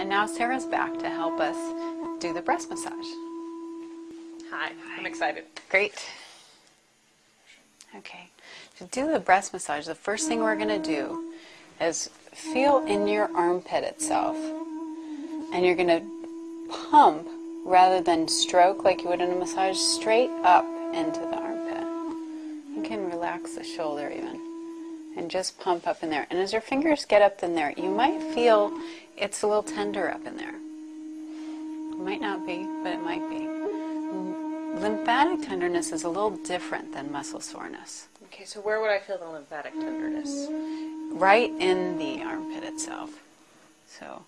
And now Sarah's back to help us do the breast massage. Hi, I'm excited. Great. Okay, to do the breast massage, the first thing we're going to do is feel in your armpit itself. And you're going to pump rather than stroke like you would in a massage, straight up into the armpit. You can relax the shoulder even. And just pump up in there. And as your fingers get up in there, you might feel it's a little tender up in there. It might not be, but it might be. Lymphatic tenderness is a little different than muscle soreness. Okay, so where would I feel the lymphatic tenderness? Right in the armpit itself. So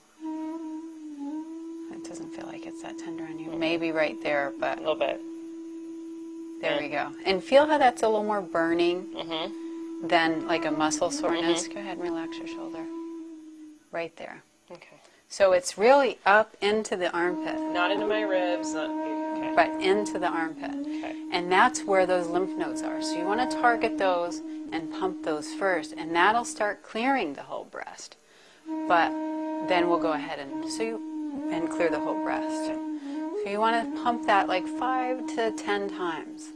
it doesn't feel like it's that tender on you. Mm-hmm. Maybe right there, but a little bit. There we go. And feel how that's a little more burning. Mm-hmm. Than like a muscle soreness. Go ahead and relax your shoulder. Right there. Okay. So it's really up into the armpit. Not into my ribs, not, okay. But into the armpit. Okay. And that's where those lymph nodes are. So you want to target those and pump those first. And that'll start clearing the whole breast. But then we'll go ahead and clear the whole breast. So you want to pump that like 5 to 10 times.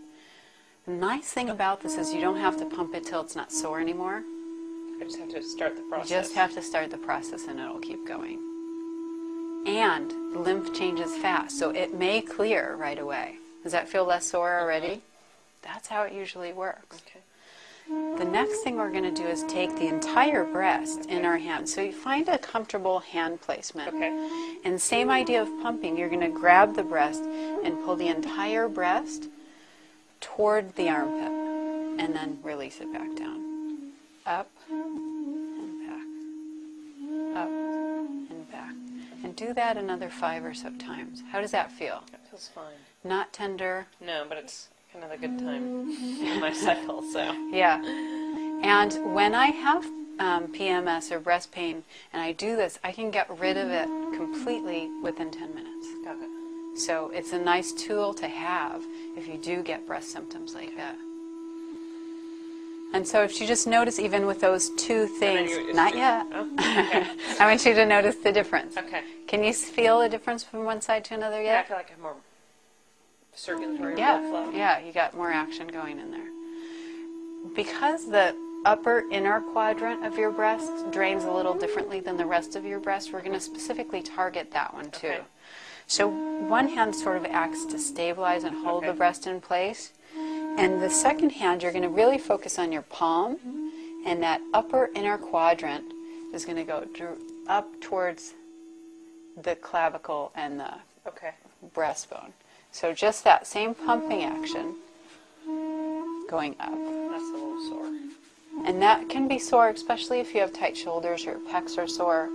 The nice thing about this is you don't have to pump it till it's not sore anymore. I just have to start the process. You just have to start the process and it'll keep going. And lymph changes fast, so it may clear right away. Does that feel less sore already? That's how it usually works. Okay. The next thing we're going to do is take the entire breast in our hand. So you find a comfortable hand placement. Okay. And same idea of pumping. You're going to grab the breast and pull the entire breast toward the armpit, and then release it back down. Up and back. Up and back. And do that another 5 or so times. How does that feel? That feels fine. Not tender? No, but it's kind of a good time in my cycle, so. Yeah. And when I have PMS or breast pain, and I do this, I can get rid of it completely within 10 minutes. Got it. So it's a nice tool to have if you do get breast symptoms like that. And so if you just notice, even with those two things, not yet, oh, okay. I want you to notice the difference. Okay. Can you feel a difference from one side to another yet? Yeah, I feel like I have more circulatory blood flow. Yeah, you got more action going in there. Because the upper inner quadrant of your breast drains a little differently than the rest of your breast, we're going to specifically target that one too. Okay. So one hand sort of acts to stabilize and hold the breast in place. And the second hand, you're going to really focus on your palm. And that upper inner quadrant is going to go up towards the clavicle and the breastbone. So just that same pumping action going up. That's a little sore. And that can be sore, especially if you have tight shoulders or your pecs are sore.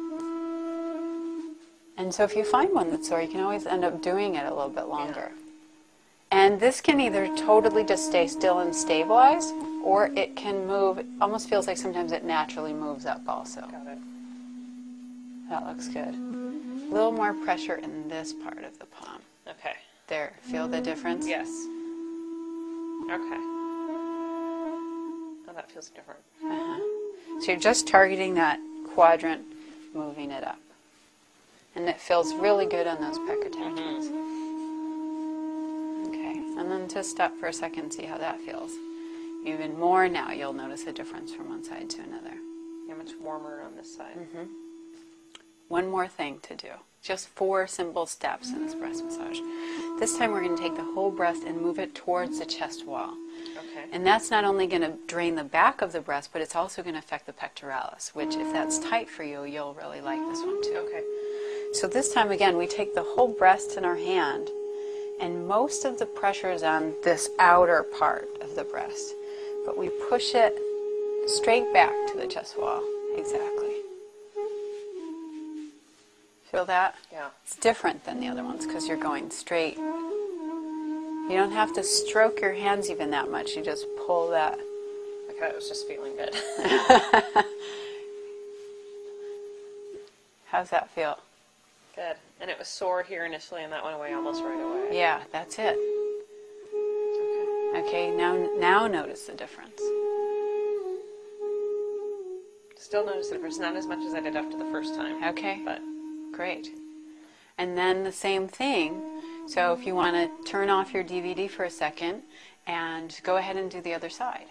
And so if you find one that's sore, you can always end up doing it a little bit longer. Yeah. And this can either totally just stay still and stabilize, or it can move. It almost feels like sometimes it naturally moves up also. Got it. That looks good. A little more pressure in this part of the palm. Okay. There. Feel the difference? Yes. Okay. Oh, that feels different. So you're just targeting that quadrant, moving it up. And it feels really good on those pec attachments. Okay, and then just stop for a second and see how that feels. Even more now, you'll notice a difference from one side to another. Yeah, much warmer on this side. One more thing to do. Just 4 simple steps in this breast massage. This time we're going to take the whole breast and move it towards the chest wall. Okay. And that's not only going to drain the back of the breast, but it's also going to affect the pectoralis, which if that's tight for you, you'll really like this one too. Okay. So this time again, we take the whole breast in our hand, and most of the pressure is on this outer part of the breast. But we push it straight back to the chest wall. Exactly. Feel that? Yeah. It's different than the other ones because you're going straight. You don't have to stroke your hands even that much. You just pull that. Okay, I was just feeling good. How's that feel? Good. And it was sore here initially, and that went away almost right away. Yeah, that's it. Okay, now notice the difference. Still notice the difference, not as much as I did after the first time. Okay. But Great. And then the same thing. So if you want to turn off your DVD for a second and go ahead and do the other side.